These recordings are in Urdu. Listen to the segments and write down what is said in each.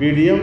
PDM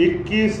21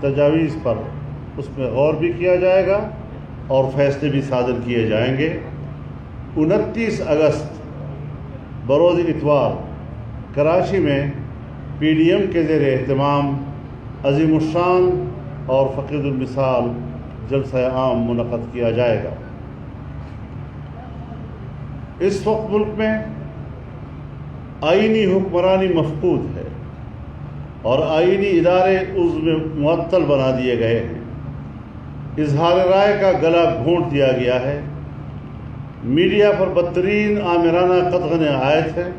تجاویز پر اس میں غور بھی کیا جائے گا اور فیصلے بھی صادر کیے جائیں گے۔ 29 اگست بروز اتوار کراچی میں پی ڈی ایم کے زیر اہتمام عظیم الشان اور فقید المثال جلسہ عام منعقد کیا جائے گا۔ اس وقت ملک میں آئینی حکمرانی مفقود ہے اور آئینی ادارے عضو میں معطل بنا دیے گئے ہیں۔ اظہار رائے کا گلا گھونٹ دیا گیا ہے۔ میڈیا پر بدترین آمرانہ قدغن عائد ہے۔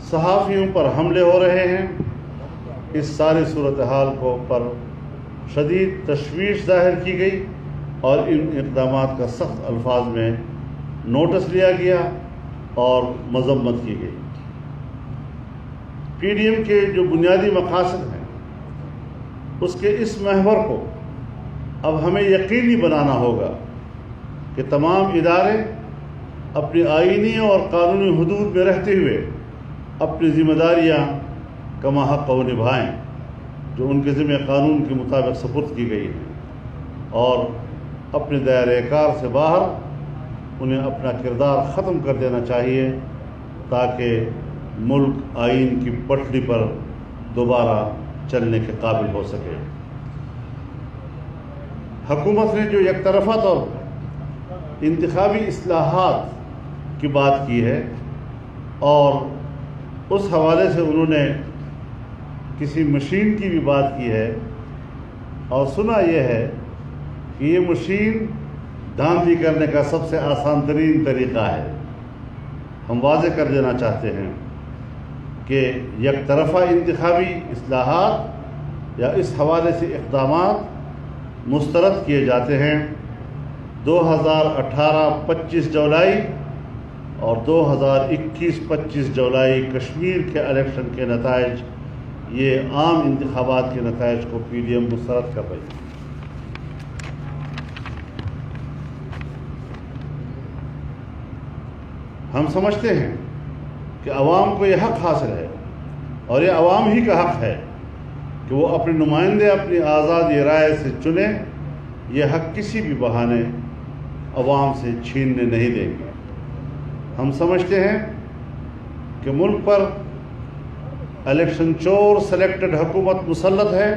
صحافیوں پر حملے ہو رہے ہیں۔ اس ساری صورتحال پر شدید تشویش ظاہر کی گئی اور ان اقدامات کا سخت الفاظ میں نوٹس لیا گیا اور مذمت کی گئی۔ پی ڈی ایم کے جو بنیادی مقاصد ہیں اس کے اس محور کو اب ہمیں یقینی بنانا ہوگا کہ تمام ادارے اپنی آئینی اور قانونی حدود میں رہتے ہوئے اپنی ذمہ داریاں کما حق و نبھائیں جو ان کے ذمہ قانون کے مطابق سپرد کی گئی ہیں، اور اپنے دائرۂ کار سے باہر انہیں اپنا کردار ختم کر دینا چاہیے تاکہ ملک آئین کی پٹری پر دوبارہ چلنے کے قابل ہو سکے۔ حکومت نے جو یک طرفہ طور پر انتخابی اصلاحات کی بات کی ہے اور اس حوالے سے انہوں نے کسی مشین کی بھی بات کی ہے، اور سنا یہ ہے کہ یہ مشین دھاندلی کرنے کا سب سے آسان ترین طریقہ ہے۔ ہم واضح کر دینا چاہتے ہیں کہ یک طرفہ انتخابی اصلاحات یا اس حوالے سے اقدامات مسترد کیے جاتے ہیں۔ 2018 25 جولائی اور 2021 25 جولائی کشمیر کے الیکشن کے نتائج، یہ عام انتخابات کے نتائج کو پی ڈی ایم مسترد کر رہی ہے۔ ہم سمجھتے ہیں کہ عوام کو یہ حق حاصل ہے اور یہ عوام ہی کا حق ہے کہ وہ اپنے نمائندے اپنی آزاد رائے سے چنیں۔ یہ حق کسی بھی بہانے عوام سے چھیننے نہیں دیں گے۔ ہم سمجھتے ہیں کہ ملک پر الیکشن چور سلیکٹڈ حکومت مسلط ہے۔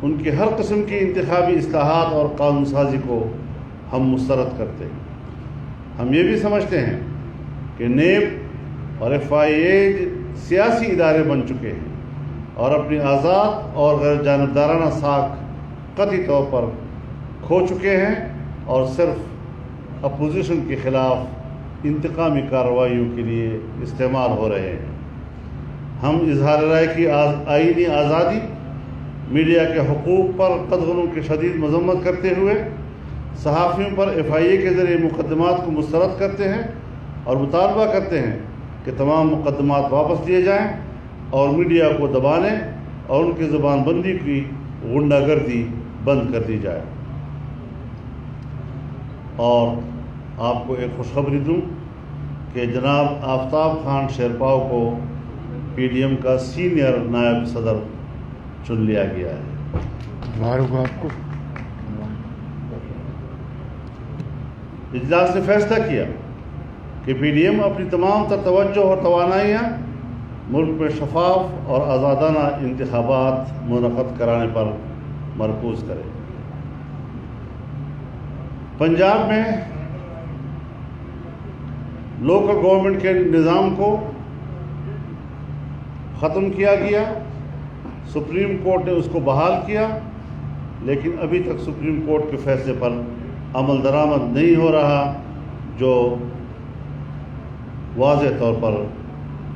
ان کی ہر قسم کی انتخابی اصلاحات اور قانون سازی کو ہم مسترد کرتے ہیں۔ ہم یہ بھی سمجھتے ہیں کہ نیب اور ایف آئی اے سیاسی ادارے بن چکے ہیں اور اپنی آزاد اور غیر جانبدارانہ ساکھ قطعی طور پر کھو چکے ہیں اور صرف اپوزیشن کے خلاف انتقامی کارروائیوں کے لیے استعمال ہو رہے ہیں۔ ہم اظہار رائے کی آئینی آزادی، میڈیا کے حقوق پر قدغنوں کی شدید مذمت کرتے ہوئے صحافیوں پر ایف آئی اے کے ذریعے مقدمات کو مسترد کرتے ہیں اور مطالبہ کرتے ہیں کہ تمام مقدمات واپس لیے جائیں اور میڈیا کو دبانے اور ان کی زبان بندی کی غنڈہ گردی بند کر دی جائے۔ اور آپ کو ایک خوشخبری دوں کہ جناب آفتاب خان شیرپاؤ کو پی ڈی ایم کا سینئر نائب صدر چن لیا گیا ہے۔ مبارک ہو آپ کو۔ اجلاس نے فیصلہ کیا کہ پی ڈی ایم اپنی تمام تر توجہ اور توانائیاں ملک میں شفاف اور آزادانہ انتخابات منعقد کرانے پر مرکوز کرے۔ پنجاب میں لوکل گورنمنٹ کے نظام کو ختم کیا گیا، سپریم کورٹ نے اس کو بحال کیا، لیکن ابھی تک سپریم کورٹ کے فیصلے پر عمل درآمد نہیں ہو رہا، جو واضح طور پر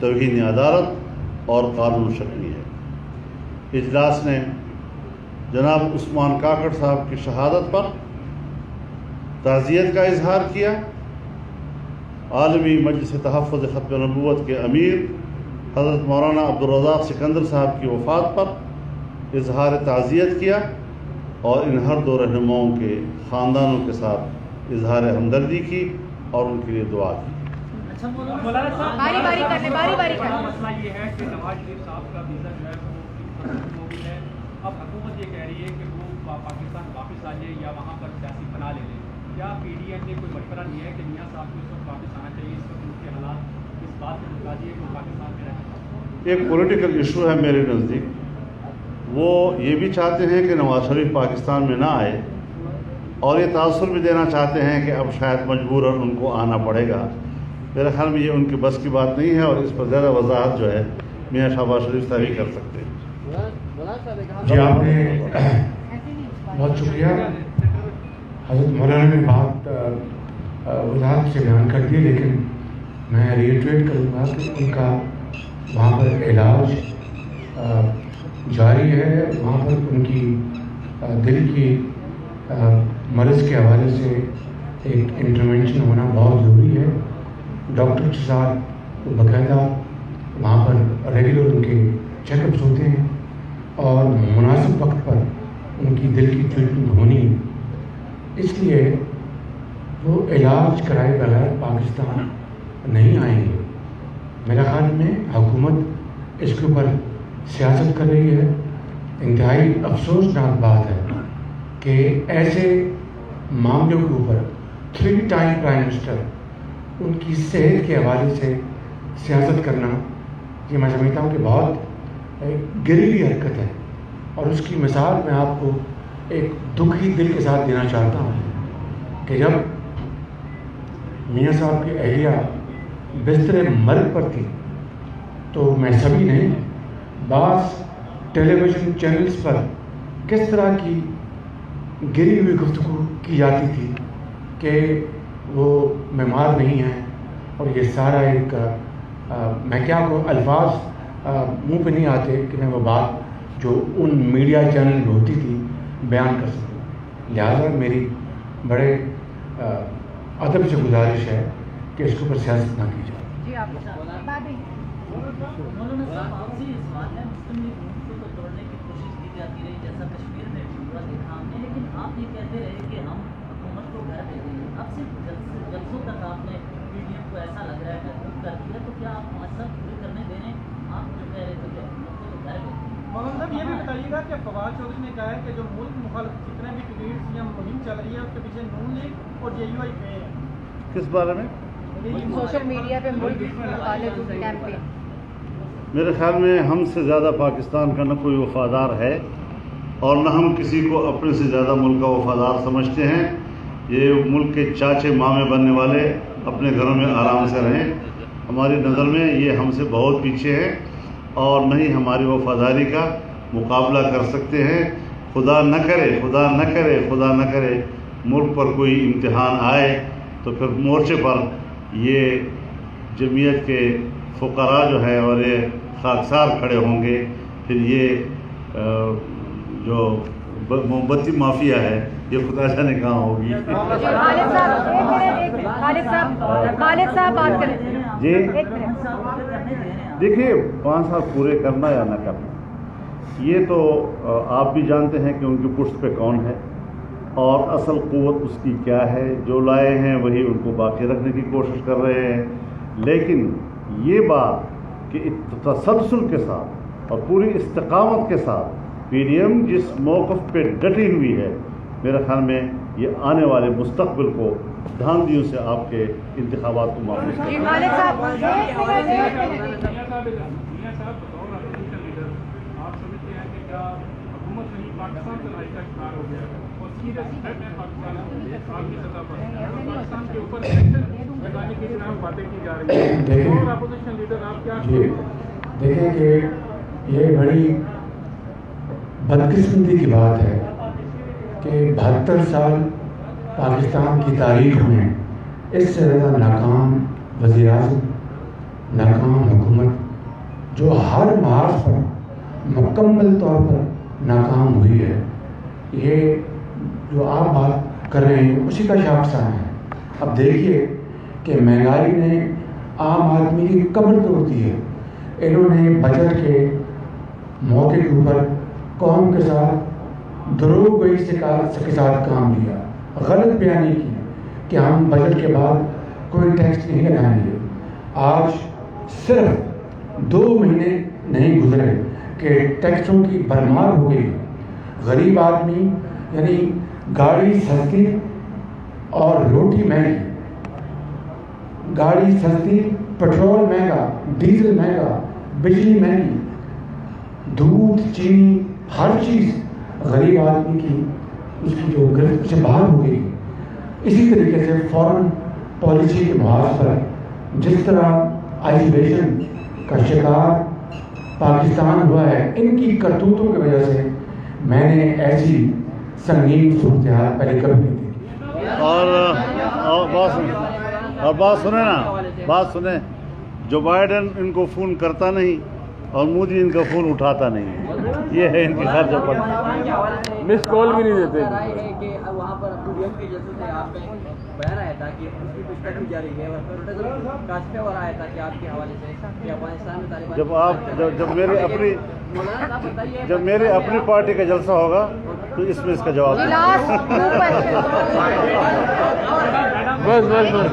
توہین عدالت اور قانون شکنی ہے۔ اجلاس نے جناب عثمان کاکڑ صاحب کی شہادت پر تعزیت کا اظہار کیا۔ عالمی مجلس تحفظ ختم نبوت کے امیر حضرت مولانا عبدالرزاق سکندر صاحب کی وفات پر اظہار تعزیت کیا اور ان ہر دو رہنماؤں کے خاندانوں کے ساتھ اظہار ہمدردی کی اور ان کے لیے دعا کی۔ باری باری کرنے مسئلہ یہ ہے کہ نواز شریف صاحب کا ویزا جو ہے وہ ختم ہو گیا ہے۔ اب حکومت یہ کہہ رہی ہے یہ کہ وہ پاکستان واپس آ جائے یا وہاں پر سیاسی پناہ لے لیں. کیا پی ڈی ایم نے کوئی مشورہ لیا ہے کہ میاں صاحب کو اس وقت واپس آنا چاہیے؟ اس وقت ان کے حالات اس بات کو بتا دیے کہ وہ پاکستان میں رہیں. ایک پولیٹیکل ایشو ہے میرے نزدیک. وہ یہ بھی چاہتے ہیں کہ نواز شریف پاکستان میں نہ آئے اور یہ تاثر بھی دینا چاہتے ہیں کہ اب شاید مجبوراً ان کو آنا پڑے گا. میرے خیال میں یہ ان کے بس کی بات نہیں ہے اور اس پر زیادہ وضاحت جو ہے میاں شہباز شریف صاحب ہی کر سکتے ہیں. جی آپ نے بہت شکریہ. حضرت مولانا نے بات وضاحت سے بیان کر دی، لیکن میں ریٹریٹ کروں گا کہ ان کا وہاں پر علاج جاری ہے. وہاں پر ان کی دل کی مرض کے حوالے سے ایک انٹرونشن ہونا بہت ضروری ہے. ڈاکٹر کے ساتھ باقاعدہ وہاں پر ریگولر ان کے چیک اپس ہوتے ہیں اور مناسب وقت پر ان کی دل کی ٹریٹمنٹ ہونی ہے. اس لیے وہ علاج کرائے بغیر پاکستان نہیں آئیں گے. میرے خیال میں حکومت اس کے اوپر سیاست کر رہی ہے. انتہائی افسوسناک بات ہے کہ ایسے معاملوں کے اوپر 3 ٹائم پرائم منسٹر ان کی صحت کے حوالے سے سیاست کرنا، یہ میں سمجھتا ہوں کہ بہت گریلی حرکت ہے. اور اس کی مثال میں آپ کو ایک دکھی دل کے ساتھ دینا چاہتا ہوں کہ جب میاں صاحب کی اہلیہ بستر مرگ پر تھی تو میں سبھی نے بعض ٹیلی ویژن چینلز پر کس طرح کی گری ہوئی گفتگو کی جاتی تھی کہ وہ بیمار نہیں ہیں اور یہ سارا ایک میں کیا کہوں، الفاظ منہ پہ نہیں آتے کہ میں وہ بات جو ان میڈیا چینل میں ہوتی تھی بیان کر سکوں. لہٰذا میری بڑے ادب سے گزارش ہے کہ اس کے اوپر سیاست نہ کی جائے. جی آپ مولانا صاحب آپ سے یہ سوال ہے، مسلم لیگ کو تو توڑنے کی کوشش کی جاتی رہی جیسا کشمیر میں پورا دیکھا ہم نے، لیکن آپ یہ کہتے رہے کہ ہم حکومت کو گھر بھیجیں گے. اب صرف جلسوں تک آپ نے پی ڈی ایم کو ایسا لگ رہا ہے محدود کر دیا، تو کیا آپ مقصد پورے کرنے دے رہے ہیں؟ آپ جو کہہ رہے تھے کہ حکومت کو تو گھر بھیجیں. مولانا صاحب یہ بھی بتائیے گا کہ فواد چودھری نے کہا ہے کہ جو ملک مخالف جتنے بھی ٹویٹس یا مہم چل رہی ہے اس کے پیچھے نون لیگ اور جے یو آئی پہ ہے. کس بارے میں؟ سوشل میڈیا پہ ملک مخالف کیمپین. میرے خیال میں ہم سے زیادہ پاکستان کا نہ کوئی وفادار ہے اور نہ ہم کسی کو اپنے سے زیادہ ملک کا وفادار سمجھتے ہیں. یہ ملک کے چاچے مامے بننے والے اپنے گھروں میں آرام سے رہیں. ہماری نظر میں یہ ہم سے بہت پیچھے ہے اور نہ ہی ہماری وفاداری کا مقابلہ کر سکتے ہیں. خدا نہ کرے خدا نہ کرے خدا نہ کرے ملک پر کوئی امتحان آئے تو پھر مورچے پر یہ جمعیت کے فقراء جو ہے اور یہ خاکسار کھڑے ہوں گے. پھر یہ جو موم بتی مافیا ہے یہ خدا جانے کہاں ہوگی. خالد صاحب بات کریں. جی دیکھیے 5 سال پورے کرنا یا نہ کرنا یہ تو آپ بھی جانتے ہیں کہ ان کی پشت پہ کون ہے اور اصل قوت اس کی کیا ہے. جو لائے ہیں وہی ان کو باقی رکھنے کی کوشش کر رہے ہیں. لیکن یہ بات کہ تسلسل کے ساتھ اور پوری استقامت کے ساتھ پی ڈی ایم جس موقف پہ ڈٹی ہوئی ہے، میرے خیال میں یہ آنے والے مستقبل کو دھاندلیوں سے آپ کے انتخابات کو محفوظ کرے. خالد صاحب آپ سمجھتے ہیں کہ کیا حکومت نہیں پاکستان تنازع کا شکار ہو گیا ہے اور سیریس تھریٹ ہے پاکستان کی سطح پر پاکستان کے اوپر سینکشن لگانے کی خلاف باتیں کی جا رہی ہیں؟ اور اپوزیشن لیڈر آپ کیا دیکھیں کہ یہ بڑی بدقسمتی کی بات ہے کہ 72 سال پاکستان کی تاریخ میں اس سے زیادہ ناکام وزیر اعظم، ناکام حکومت جو ہر محاذ پر مکمل طور پر ناکام ہوئی ہے، یہ جو آپ بات کر رہے ہیں اسی کا شاخسانہ ہے. اب دیکھیے کہ مہنگائی نے عام آدمی کی کمر توڑ دی ہے. انہوں نے بجٹ کے موقع کے اوپر قوم کے ساتھ دروغ گوئی کے ساتھ کام لیا، غلط بیانی کی کہ ہم بجٹ کے بعد کوئی ٹیکس نہیں لگائیں گے. آج صرف 2 مہینے نہیں گزرے کہ ٹیکسوں کی بھرمار ہو گئی غریب آدمی یعنی گاڑی سستی اور روٹی مہنگی، گاڑی سستی، پیٹرول مہنگا، ڈیزل مہنگا، بجلی مہنگی، دودھ، چینی، ہر چیز غریب آدمی کی اس کی جو گرفت سے باہر ہو گئی۔ اسی طریقے سے فورن پالیسی کے محاذ پر جس طرح آئسولیشن کا شکار پاکستان ہوا ہے، ان کی کرتوتوں کی وجہ سے میں نے ایسی سنگین صورتحال پہلے کبھی نہیں دیکھی۔ اور بات سنیں نا، بات سنیں، جو بائیڈن ان کو فون کرتا نہیں اور مودی ان کا فون اٹھاتا نہیں، یہ ہے ان کی خرچہ پڑتا، مس کال بھی نہیں دیتے۔ کہ وہاں پر کے جلسے سے آپ میں بیان آیا تھا کہ اس کی پوچھتاچھ کی جا رہی ہے، اور کاشفے والا آیا تھا کہ آپ کے حوالے سے کہ افغانستان میں طالبان جب میری اپنی پارٹی کا جلسہ ہوگا تو اس میں اس کا جواب دیں۔ بس بس بس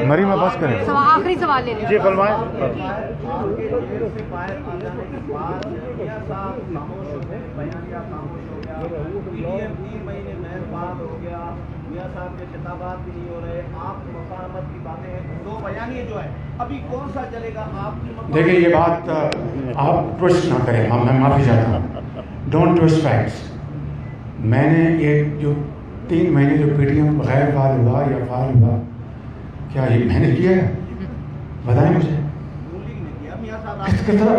مری میں بس کریں۔ آخری سوال لے لیں۔ جی فرمائیں۔ دیکھیں یہ بات آپ ٹوسٹ نہ کریں، میں معافی چاہتا ہوں، ڈونٹ ٹوسٹ فیکٹس۔ میں نے ایک جو 3 مہینے جو پی ٹی ایم غیر فعال ہوا یا فعال ہوا، کیا یہ میں نے کیا ہے؟ بتائیں مجھے کس طرح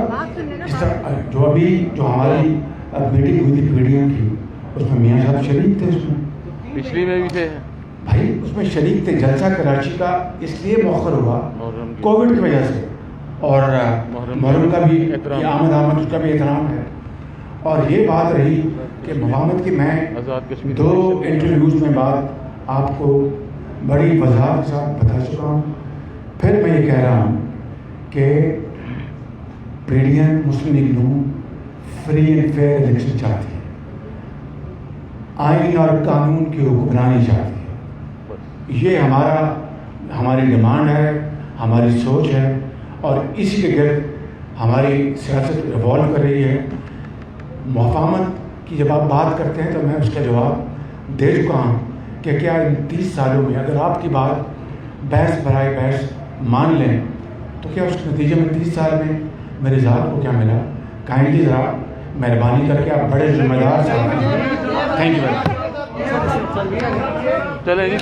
جو ابھی جو ہماری میٹنگ ہوئی تھی پی ڈی ایم کی، اس میں میاں صاحب شریک تھے، اس میں پچھلی میں بھی تھے بھائی، اس میں شریک تھے۔ جلسہ کراچی کا اس لیے مؤخر ہوا کووڈ کی وجہ سے، اور محرم کا بھی آمد اس کا بھی احترام ہے۔ اور یہ بات رہی کہ مفاہمت کی، میں 2 انٹرویوز میں بات آپ کو بڑی وضاحت کے ساتھ بتا چکا ہوں۔ پھر میں یہ کہہ رہا ہوں کہ P D M Muslim League نون فری اینڈ فیئر الیکشن چاہتی ہے، آئین اور قانون کی حکمرانی چاہتی ہے۔ یہ ہماری ڈیمانڈ ہے، ہماری سوچ ہے، اور اسی کے گرد ہماری سیاست ایوالو کر رہی ہے۔ مفاہمت کی جب آپ بات کرتے ہیں تو میں اس کا جواب دے چکا ہوں کہ کیا ان 30 سالوں میں اگر آپ کی بات بحث برائے بحث مان لیں تو کیا اس کے نتیجے میں 30 سال میں میرے ذات کو کیا ملا؟ کائنڈلی ذرا مہربانی کر کے آپ بڑے ذمہ دار صاحب ہیں۔ Thank you very much. چلے جی۔